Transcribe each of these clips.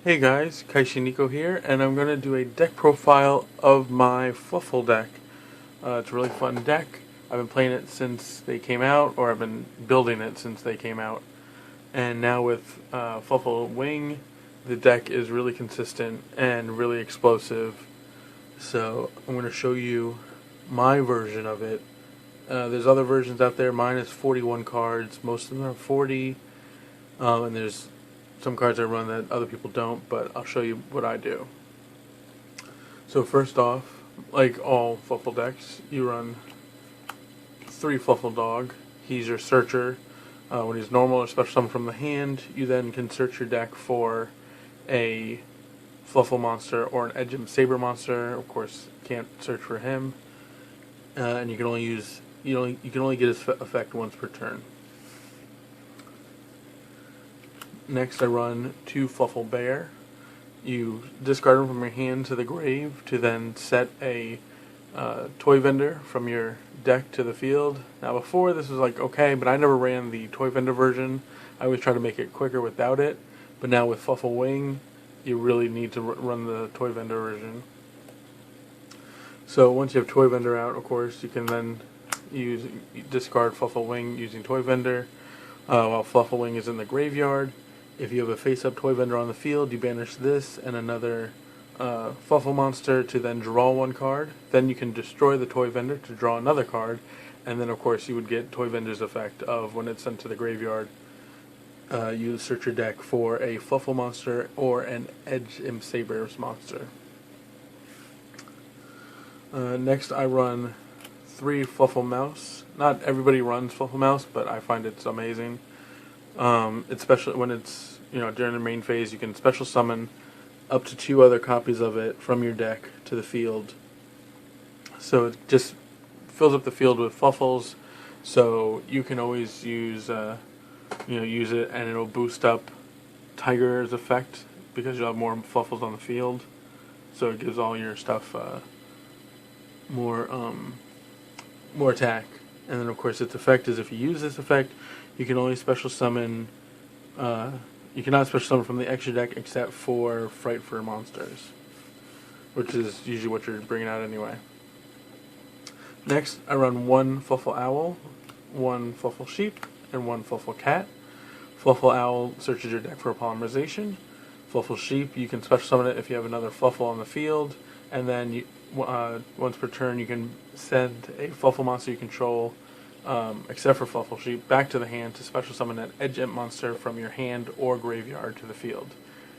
Hey guys, Kaishi Nico here, and I'm going to do a deck profile of my Fluffal deck. It's a really fun deck. I've been playing it since they came out, or I've been building it since they came out. And now with Fluffal Wing, the deck is really consistent and really explosive. So I'm going to show you my version of it. There's other versions out there. Mine is 41 cards. Most of them are 40. And there's some cards I run that other people don't, but I'll show you what I do. So first off, like all Fluffal decks, you run 3 Fluffal Dog. He's your searcher. When he's normal or special summon from the hand, you then can search your deck for a Fluffal monster or an Edge Imp Sacbres monster. Of course, can't search for him, and you can only use you can only get his effect once per turn. Next, I run 2 Fluffal Bear. You discard them from your hand to the grave to then set a toy vendor from your deck to the field. Now, before this was like okay, but I never ran the toy vendor version. I always try to make it quicker without it. But now with Fluffal Wing, you really need to run the toy vendor version. So once you have toy vendor out, of course, you can then discard Fluffal Wing using toy vendor while Fluffal Wing is in the graveyard. If you have a face-up toy vendor on the field, you banish this and another Fluffal monster to then draw 1 card. Then you can destroy the toy vendor to draw another card. And then, of course, you would get toy vendor's effect of when it's sent to the graveyard. You search your deck for a Fluffal monster or an Edge Imp Sacbres monster. Next, I run 3 Fluffal Mouse. Not everybody runs Fluffal Mouse, but I find it's amazing. Especially when it's, during the main phase, you can special summon up to 2 other copies of it from your deck to the field. So it just fills up the field with Fluffals, so you can always use it, and it'll boost up Tiger's effect because you'll have more Fluffals on the field. So it gives all your stuff more attack. And then, of course, its effect is if you use this effect, you can only special summon. You cannot special summon from the extra deck except for Frightfur monsters, which is usually what you're bringing out anyway. Next, I run 1 Fluffal Owl, 1 Fluffal Sheep, and 1 Fluffal Cat. Fluffal Owl searches your deck for a Polymerization. Fluffal Sheep, you can special summon it if you have another Fluffal on the field, and then once per turn you can send a Fluffal monster you control, except for Fluffal Sheep, back to the hand to special summon an Edge Imp monster from your hand or graveyard to the field.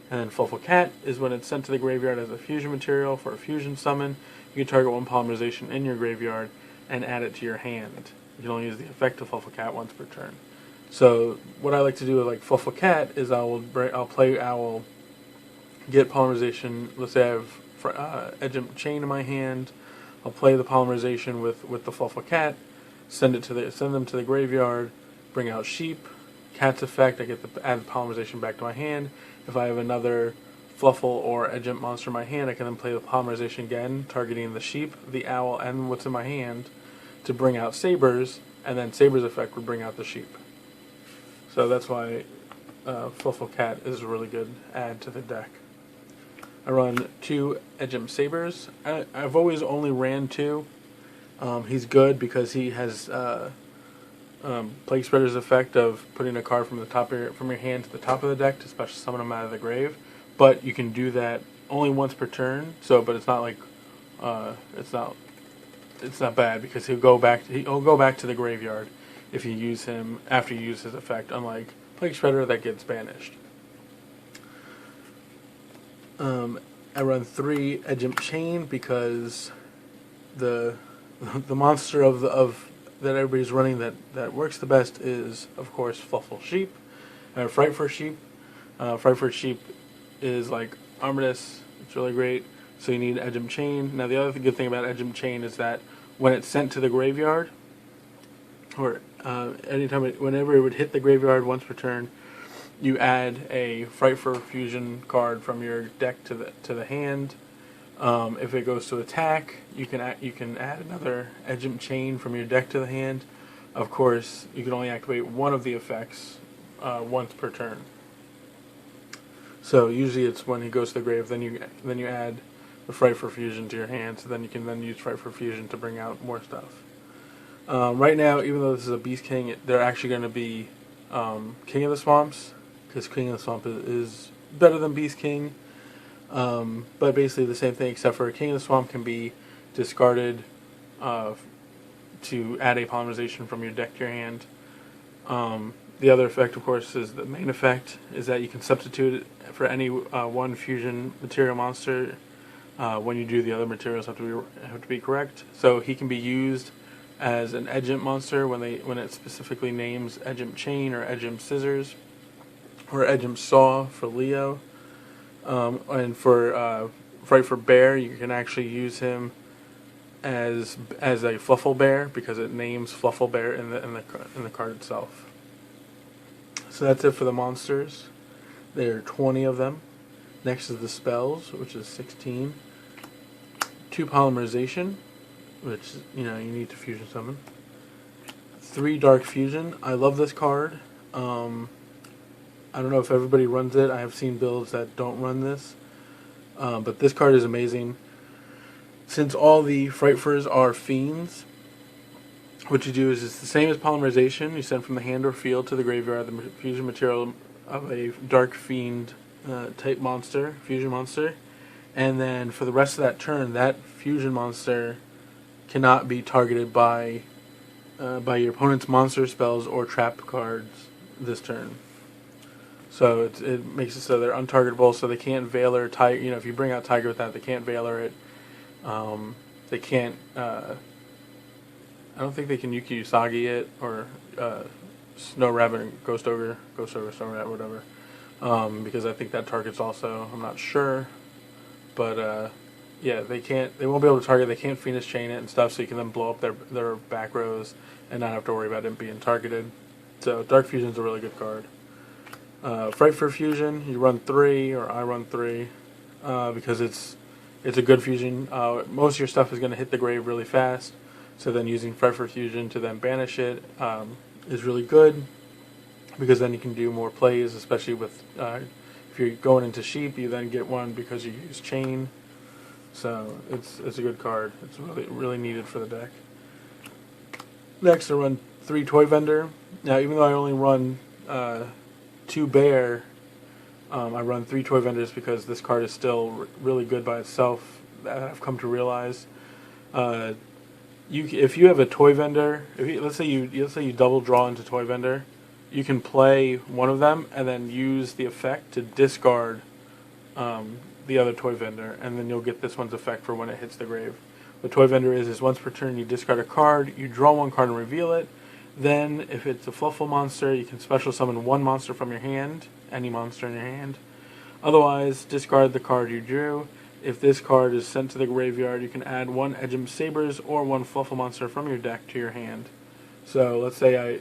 And then Fluffal Cat is when it's sent to the graveyard as a fusion material for a fusion summon. You can target 1 Polymerization in your graveyard and add it to your hand. You can only use the effect of Fluffal Cat once per turn. So what I like to do with like Fluffal Cat is I'll play Owl, get Polymerization. Let's say I have Edge Imp Chain in my hand. I'll play the Polymerization with the Fluffal Cat, send them to the graveyard, bring out Sheep, Cat's effect. I get to add the Polymerization back to my hand. If I have another Fluffal or Edge Imp monster in my hand, I can then play the Polymerization again, targeting the Sheep, the Owl, and what's in my hand to bring out Sacbres, and then Sacbres' effect would bring out the Sheep. So that's why Fluffal Cat is a really good add to the deck. I run 2 Edge Imp Sacbres. I've always only ran 2. He's good because he has Plague Spreader's effect of putting a card from your hand to the top of the deck to special summon him out of the grave. But you can do that only once per turn. But it's not like it's not bad because he'll go back to the graveyard if you use him after you use his effect. Unlike Plague Spreader that gets banished. I run 3 Edge Imp Chain because the monster of that everybody's running that works the best is, of course, Fluffal Sheep, Frightfur Sheep. Frightfur Sheep is like Armistice. It's really great. So you need Edge Imp Chain. Now the other good thing about Edge Imp Chain is that when it's sent to the graveyard, or whenever it would hit the graveyard once per turn, you add a Frightfur Fusion card from your deck to the hand. If it goes to attack, you can add another Edge Imp Chain from your deck to the hand. Of course, you can only activate one of the effects once per turn. So usually it's when he goes to the grave, then you add the Frightfur Fusion to your hand, so then you can then use Frightfur Fusion to bring out more stuff. Right now, even though this is a Beast King, they're actually going to be King of the Swamps, because King of the Swamp is better than Beast King. But basically the same thing, except for King of the Swamp can be discarded to add a Polymerization from your deck to your hand. The other effect, of course, is the main effect, is that you can substitute it for any one fusion material monster. When you do, the other materials have to be correct. So he can be used as an Edge Imp monster when it specifically names Edge Imp Chain or Edge Imp Scissors or Edge Imp Saw for Leo. And for Frightfur Bear, you can actually use him as a Fluffal Bear because it names Fluffal Bear in the card itself. So that's it for the monsters. There are 20 of them. Next is the spells, which is 16. 2 Polymerization, which you need to fusion summon. 3 Dark Fusion. I love this card. I don't know if everybody runs it. I have seen builds that don't run this, but this card is amazing. Since all the Frightfurs are fiends, what you do is it's the same as Polymerization. You send from the hand or field to the graveyard the fusion material of a Dark Fiend type monster, fusion monster, and then for the rest of that turn, that fusion monster cannot be targeted by your opponent's monster spells or trap cards this turn. So it makes it so they're untargetable, so they can't Veiler Tiger. If you bring out Tiger with that, they can't Veiler it. They can't. I don't think they can Yuki Usagi it or Snow Rabbit and Ghost Ogre, Snow Rabbit, whatever. Because I think that targets also. I'm not sure, but yeah, they can't. They won't be able to target. They can't Phoenix Chain it and stuff, so you can then blow up their back rows and not have to worry about it being targeted. So Dark Fusion is a really good card. Frightfur Fusion, you run 3, or I run 3, because it's a good fusion. Most of your stuff is going to hit the grave really fast, so then using Frightfur Fusion to then banish it is really good, because then you can do more plays, especially with if you're going into Sheep, you then get one because you use Chain. So it's a good card. It's really needed for the deck. Next, I run 3 Toy Vendor. Now, even though I only run 2 Bear, I run 3 Toy Vendors because this card is still really good by itself. That I've come to realize. If you have a Toy Vendor, let's say you double draw into Toy Vendor, you can play one of them and then use the effect to discard the other Toy Vendor, and then you'll get this one's effect for when it hits the grave. What Toy Vendor is once per turn you discard a card, you draw 1 card and reveal it. Then, if it's a Fluffal monster, you can special summon 1 monster from your hand, any monster in your hand. Otherwise, discard the card you drew. If this card is sent to the graveyard, you can add 1 Edge Imp Sacbres or 1 Fluffal monster from your deck to your hand. So, let's say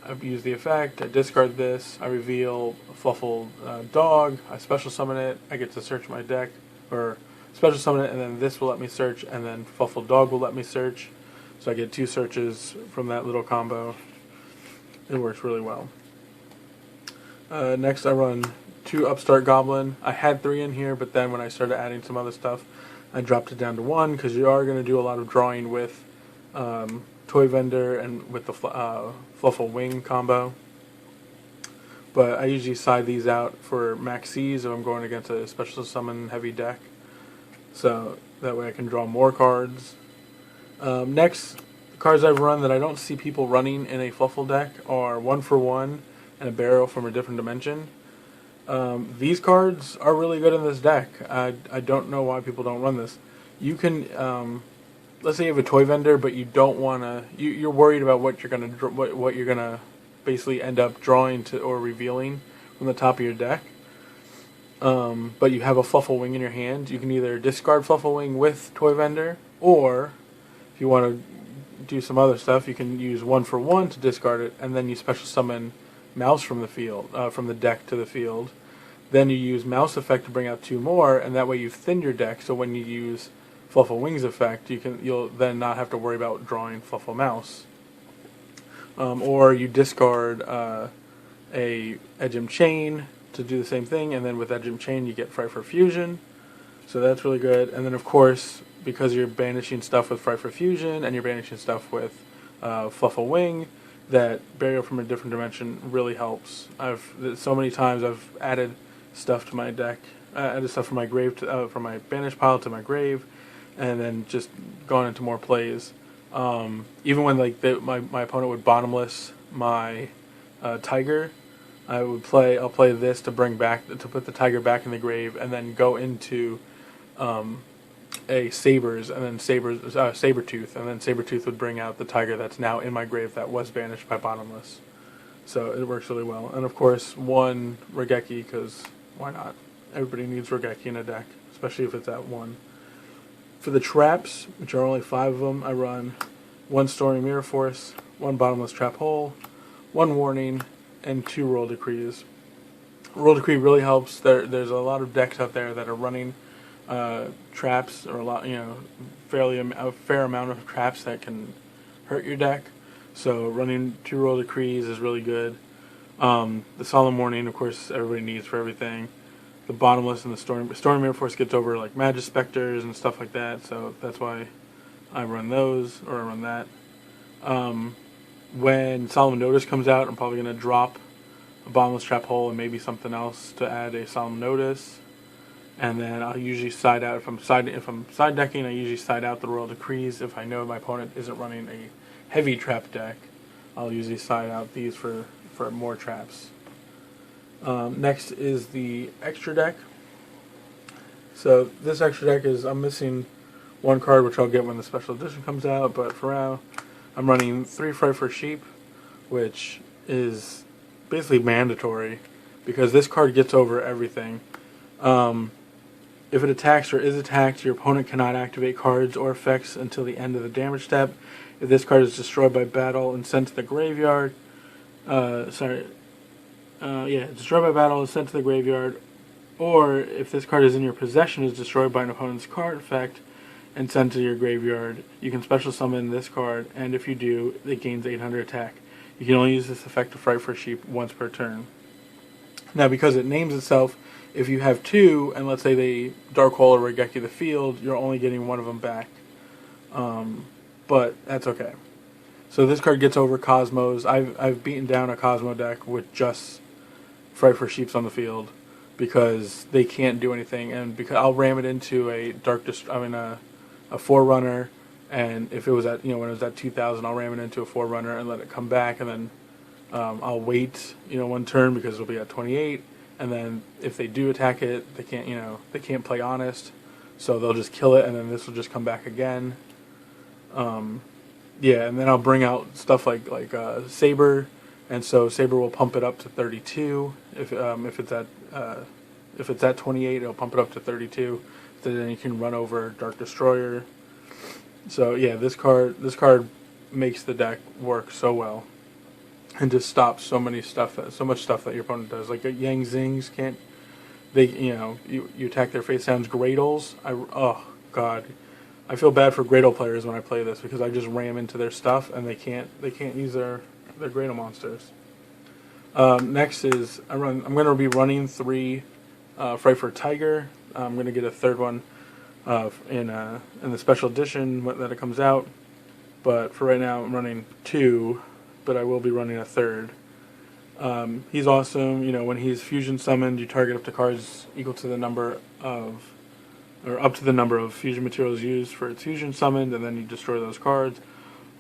I've used the effect, I discard this, I reveal a Fluffal Dog, I special summon it, I get to search my deck, or special summon it, and then this will let me search, and then Fluffal Dog will let me search. So I get 2 searches from that little combo. It works really well. Next I run 2 Upstart Goblin. I had 3 in here, but then when I started adding some other stuff, I dropped it down to 1, because you are going to do a lot of drawing with Toy Vendor and with the Fluffal Wing combo. But I usually side these out for max Cs if I'm going against a special summon heavy deck. So that way I can draw more cards. Next, the cards I've run that I don't see people running in a Fluffal deck are 1 for 1 and a Barrel from a Different Dimension. These cards are really good in this deck. I don't know why people don't run this. You can, let's say you have a Toy Vendor, but you don't want to. You're worried about what you're gonna basically end up drawing to or revealing from the top of your deck. But you have a Fluffal Wing in your hand. You can either discard Fluffal Wing with Toy Vendor, or if you want to do some other stuff, you can use 1 for 1 to discard it, and then you special summon Mouse from the field, from the deck to the field. Then you use Mouse effect to bring out 2 more, and that way you've thinned your deck. So when you use Fluffal Wings effect, you'll then not have to worry about drawing Fluffal Mouse. Or you discard a Edge Imp Chain to do the same thing, and then with Edge Imp Chain you get Frightfur Fusion, so that's really good. And then of course, because you're banishing stuff with Frightfur Fusion and you're banishing stuff with Fluffal Wing, that Burial from a Different Dimension really helps. So many times I've added stuff to my deck, added stuff from my grave from my banish pile to my grave, and then just gone into more plays. Even when like my opponent would Bottomless my Tiger, I'll play this to put the Tiger back in the grave, and then go into a Sabretooth, and then Sabretooth would bring out the Tiger that's now in my grave that was banished by Bottomless. So it works really well. And of course, one Raigeki, because why not? Everybody needs Raigeki in a deck, especially if it's at 1. For the traps, which are only 5 of them, I run 1 Stormy Mirror Force, 1 Bottomless Trap Hole, 1 Warning, and 2 Royal Decrees. Royal Decree really helps. There's a lot of decks out there that are running traps, or a fair amount of traps that can hurt your deck. So running 2 Royal Decrees is really good. The Solemn Warning, of course, everybody needs for everything. The Bottomless and the Stormy Mirror Force gets over like Magic Specters and stuff like that, so that's why I run those, or I run that. When Solemn Notice comes out, I'm probably going to drop a Bottomless Trap Hole and maybe something else to add a Solemn Notice. And then I'll usually side out, if I'm side decking, I usually side out the Royal Decrees. If I know my opponent isn't running a heavy trap deck, I'll usually side out these for more traps. Next is the extra deck. So this extra deck is, I'm missing 1 card, which I'll get when the special edition comes out, but for now I'm running 3 Frightfur Sheep, which is basically mandatory because this card gets over everything. If it attacks or is attacked, your opponent cannot activate cards or effects until the end of the damage step. If this card is destroyed by battle and sent to the graveyard, destroyed by battle and sent to the graveyard, or if this card is in your possession, is destroyed by an opponent's card effect and sent to your graveyard, you can special summon this card, and if you do, it gains 800 attack. You can only use this effect to Frightfur Sheep once per turn. Now, because it names itself, if you have 2, and let's say they Dark Hole or Raigeki the field, you're only getting 1 of them back. But that's okay. So this card gets over Cosmos. I've beaten down a Cosmo deck with just Frightfur Sheeps on the field because they can't do anything, and because I'll ram it into a a Forerunner, and if it was at when it was at 2,000, I'll ram it into a Forerunner and let it come back, and then I'll wait 1 turn because it'll be at 28, and then if they do attack it, they can't play honest, so they'll just kill it, and then this will just come back again. And then I'll bring out stuff like Saber, and so Saber will pump it up to 32. If it's at 28, it'll pump it up to 32. So then you can run over Dark Destroyer. So yeah, this card makes the deck work so well, and just stops so much stuff that your opponent does. Like Yang Zings can't. You attack their face sounds Gradles. Oh god. I feel bad for Gradle players when I play this because I just ram into their stuff and they can't use their Gradle monsters. Next is I'm going to be running 3 Frightfur Tiger. I'm going to get a 3rd one in the special edition that it comes out. But for right now I'm running 2, but I will be running a 3rd. He's awesome. When he's fusion summoned, you target up to cards equal to the number of up to the number of fusion materials used for its fusion summoned, and then you destroy those cards.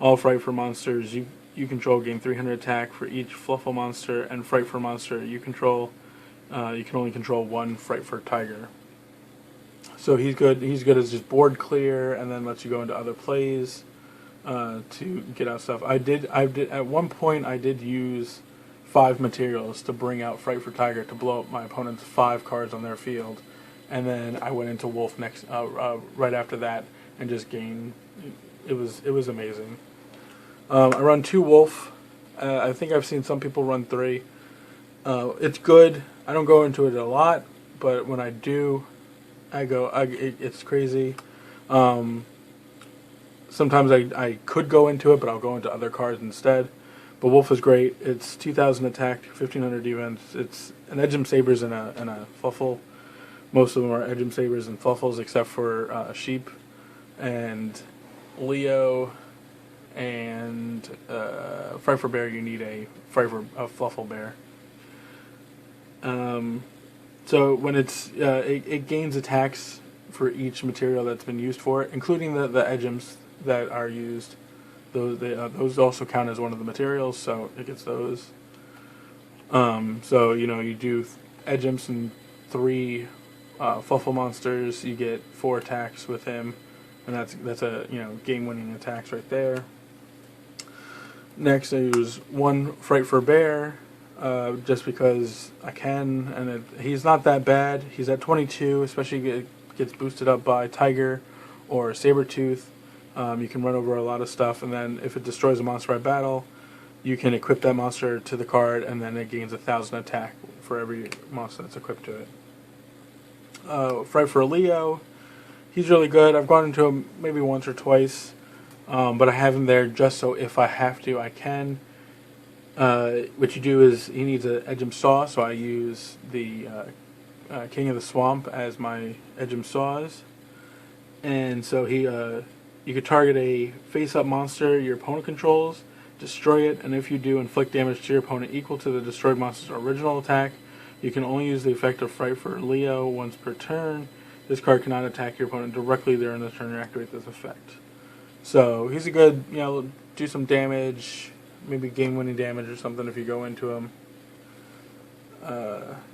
All Frightfur monsters you control gain 300 attack for each Fluffal monster, and Frightfur monster you control, you can only control 1 Frightfur Tiger. So he's good. He's good as just board clear, and then lets you go into other plays to get out stuff. I did at one point I did use 5 materials to bring out Frightfur Tiger to blow up my opponent's 5 cards on their field. And then I went into Wolf next, right after that, and just gained. It was amazing. I run 2 Wolf. I think I've seen some people run 3. It's good. I don't go into it a lot, but when I do, it's crazy. Sometimes I could go into it, but I'll go into other cards instead. But Wolf is great. It's 2,000 attack, 1,500 defense. It's an Edge Imp Sacbres and a Fluffal. Most of them are Edge Imp Sacbres and Fluffals, except for Sheep and Leo and Frightfur Bear. You need a Fluffal Bear. So when it gains attacks for each material that's been used for it, including the Edge Imps that are used. Those also count as one of the materials, so it gets those. So you do Edge Imps and 3 Fluffal monsters, you get 4 attacks with him, and that's a game-winning attacks right there. Next, I use 1 Frightfur Bear, just because I can, and he's not that bad. He's at 22, especially gets boosted up by Tiger or Sabertooth. You can run over a lot of stuff, and then if it destroys a monster by battle, you can equip that monster to the card, and then it gains 1,000 attack for every monster that's equipped to it. Frightfur Leo, he's really good. I've gone into him maybe once or twice, but I have him there just so if I have to, I can. What you do is he needs an Edge Imp Saw, so I use the King of the Swamp as my Edge Imp Saws, and so you could target a face-up monster your opponent controls, destroy it, and if you do, inflict damage to your opponent equal to the destroyed monster's original attack. You can only use the effect of Frightfur Leo once per turn. This card cannot attack your opponent directly during the turn you activate this effect. So he's a good, do some damage, maybe game-winning damage or something if you go into him.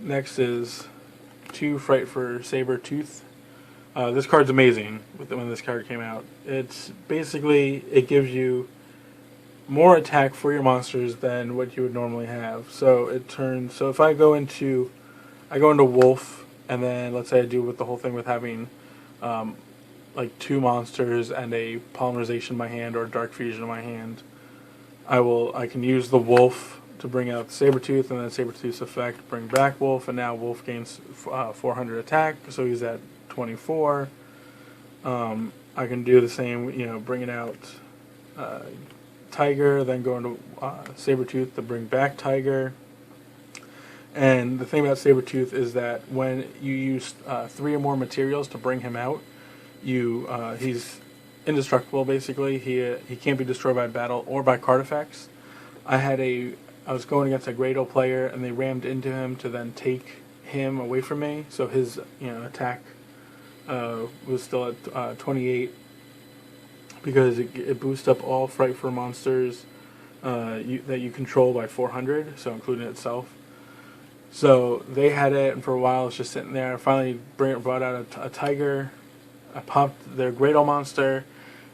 Next is 2 Frightfur Sabertooth. This card's amazing when this card came out. It's basically, it gives you more attack for your monsters than what you would normally have. So if I go into Wolf, and then let's say I do with the whole thing with having like 2 monsters and a Polymerization in my hand or Dark Fusion in my hand, I can use the Wolf to bring out Sabertooth, and then Sabertooth's effect bring back Wolf, and now Wolf gains 400 attack, so he's at 24. I can do the same, bringing out Tiger, then go into Sabertooth to bring back Tiger. And the thing about Sabertooth is that when you use 3 or more materials to bring him out, he's indestructible basically. He can't be destroyed by battle or by card effects. I was going against a Grado player, and they rammed into him to then take him away from me, so his attack was still at 28, because it boosts up all Frightfur monsters that you control by 400, so including itself. So they had it, and for a while it's just sitting there. I finally brought out a Tiger. I popped their Grado monster.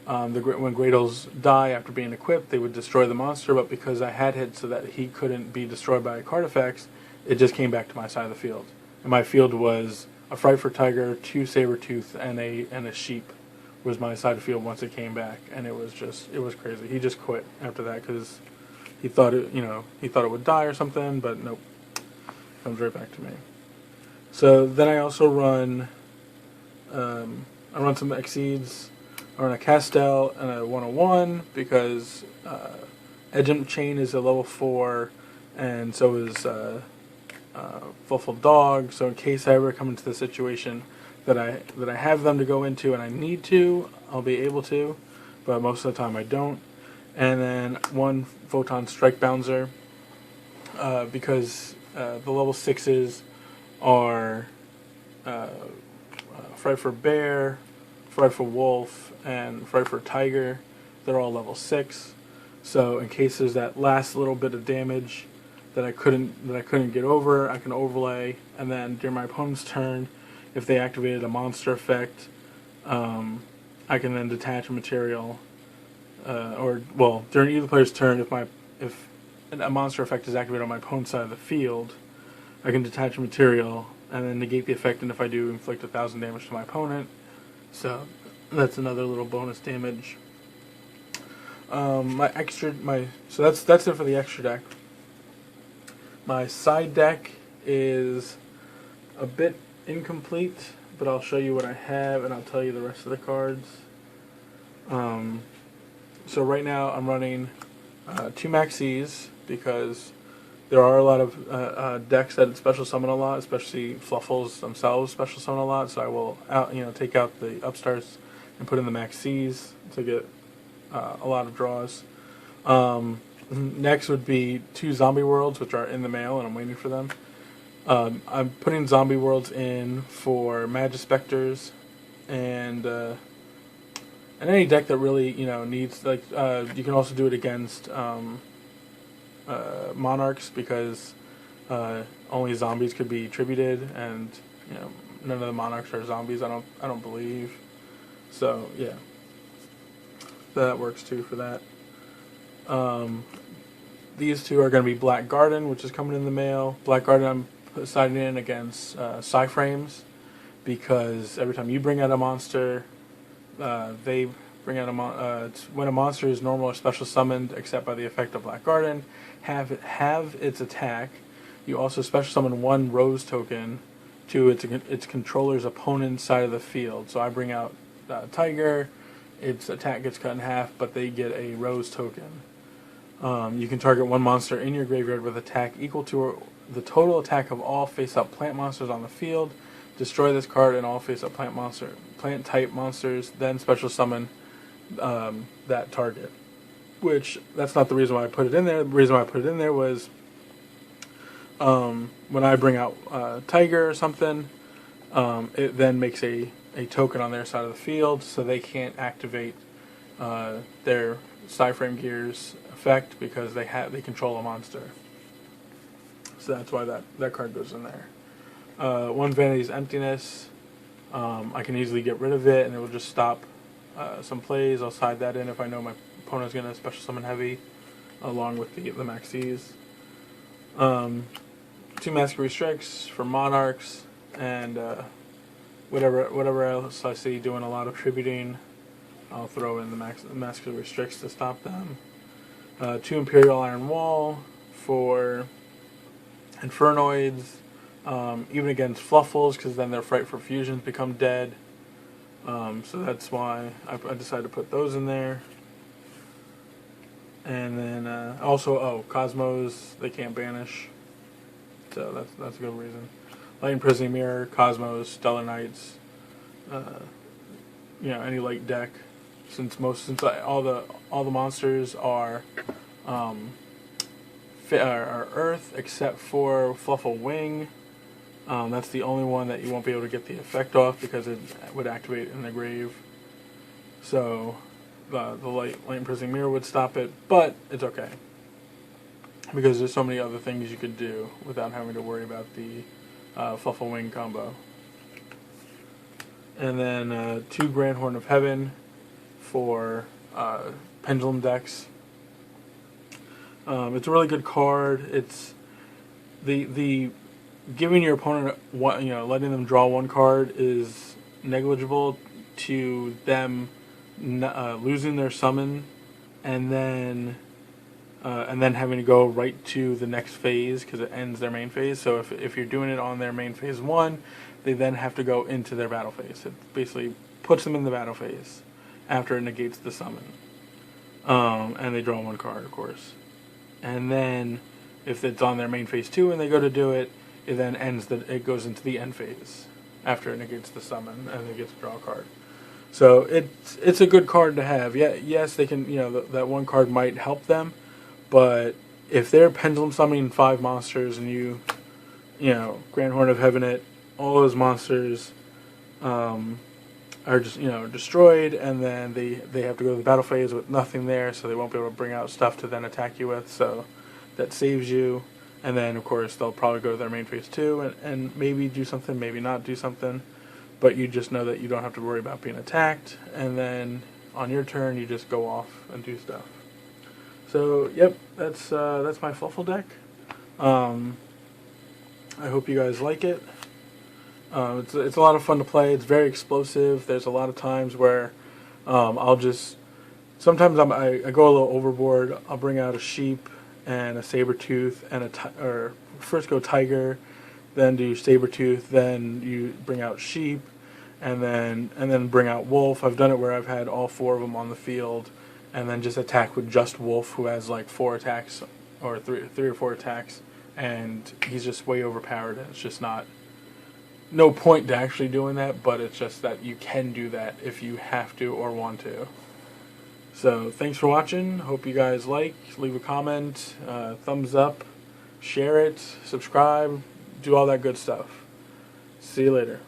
When Grados die after being equipped, they would destroy the monster, but because I had hit so that he couldn't be destroyed by card effects, it just came back to my side of the field. And my field was a Frightfur Tiger, 2 Sabertooth, and a Sheep was my side of the field once it came back, and it was crazy. He just quit after that because he thought it would die or something, but nope, comes right back to me. So then I also run some Exceeds. I run a Castel and a 101 because Edge Imp Chain is a level 4, and so is Fluffal Dog. So in case I ever come into the situation that I have them to go into and I need to, I'll be able to, but most of the time I don't. And then 1 Photon Strike Bouncer, because the level 6s are Frightfur Bear, Frightful Wolf, and Frightfur Tiger. They're all level 6. So in case there's that last little bit of damage that I couldn't get over, I can overlay, and then during my opponent's turn, if they activated a monster effect, I can then detach a material, during either player's turn, if a monster effect is activated on my opponent's side of the field, I can detach a material and then negate the effect, and if I do, inflict 1,000 damage to my opponent. So that's another little bonus damage. So that's it for the extra deck. My side deck is a bit incomplete, but I'll show you what I have and I'll tell you the rest of the cards. So right now I'm running 2 Maxis, because there are a lot of decks that special summon a lot, especially Fluffals themselves special summon a lot. So I will take out the Upstarts and put in the Maxis to get a lot of draws. Next would be 2 Zombie Worlds, which are in the mail, and I'm waiting for them. I'm putting Zombie Worlds in for Magispectors and any deck that really needs, like, you can also do it against Monarchs, because only zombies could be tributed, and none of the Monarchs are zombies. I don't believe. So yeah, that works too for that. These 2 are going to be Black Garden, which is coming in the mail. Black Garden I'm siding in against Psyframes, because every time you bring out a monster, they bring out when a monster is normal or special summoned, except by the effect of Black Garden, have its attack. You also special summon 1 Rose token to its controller's opponent's side of the field. So I bring out Tiger, its attack gets cut in half, but they get a Rose token. You can target 1 monster in your graveyard with attack equal to the total attack of all face-up plant monsters on the field. Destroy this card and all face-up plant type monsters, then special summon that target. Which, that's not the reason why I put it in there. The reason why I put it in there was when I bring out Tiger or something, it then makes a token on their side of the field, so they can't activate their Psyframe Gear's effect, because they control a monster. So that's why that card goes in there. 1 Vanity's Emptiness. I can easily get rid of it, and it will just stop some plays. I'll side that in if I know my opponent's going to special summon heavy, along with the Maxis. 2 Mask Restricts for Monarchs, and whatever else I see doing a lot of tributing, I'll throw in the Mask Restricts to stop them. 2 Imperial Iron Wall for Infernoids, even against Fluffals, because then their Frightfur Fusions become dead. So that's why I decided to put those in there. And then also, Cosmos, they can't banish, so that's a good reason. Light Imprisoning Mirror, Cosmos, Stellar Knights, any light deck. Since all the monsters are Earth, except for Fluffal Wing. That's the only one that you won't be able to get the effect off, because it would activate in the grave. So the light Imprisoning Mirror would stop it, but it's okay, because there's so many other things you could do without having to worry about the Fluffal Wing combo. And then 2 Grand Horn of Heaven for Pendulum decks. It's a really good card. It's the giving your opponent letting them draw 1 card is negligible to them losing their summon, and then having to go right to the next phase, because it ends their main phase. So if you're doing it on their main phase 1, they then have to go into their battle phase. It basically puts them in the battle phase after it negates the summon, and they draw 1 card, of course. And then if it's on their main phase 2 and they go to do it, it then it goes into the end phase after it negates the summon, and they get to draw a card. So it's a good card to have. Yeah, yes, they can. That 1 card might help them, but if they're pendulum summoning 5 monsters and you Grand Horn of Heaven it, all those monsters are just destroyed, and then they have to go to the battle phase with nothing there, so they won't be able to bring out stuff to then attack you with. So that saves you. And then, of course, they'll probably go to their main phase 2 and maybe do something, maybe not do something. But you just know that you don't have to worry about being attacked. And then on your turn, you just go off and do stuff. So, yep, that's my Fluffal deck. I hope you guys like it. It's a lot of fun to play. It's very explosive. There's a lot of times where sometimes I go a little overboard. I'll bring out a sheep and a saber-tooth and first go tiger, then do saber-tooth, then you bring out sheep, and then bring out wolf. I've done it where I've had all 4 of them on the field, and then just attack with just Wolf, who has like 4 attacks, or three or 4 attacks, and he's just way overpowered, and it's just no point to actually doing that, but it's just that you can do that if you have to or want to. So thanks for watching. Hope you guys leave a comment, thumbs up, share it, subscribe, do all that good stuff. See you later.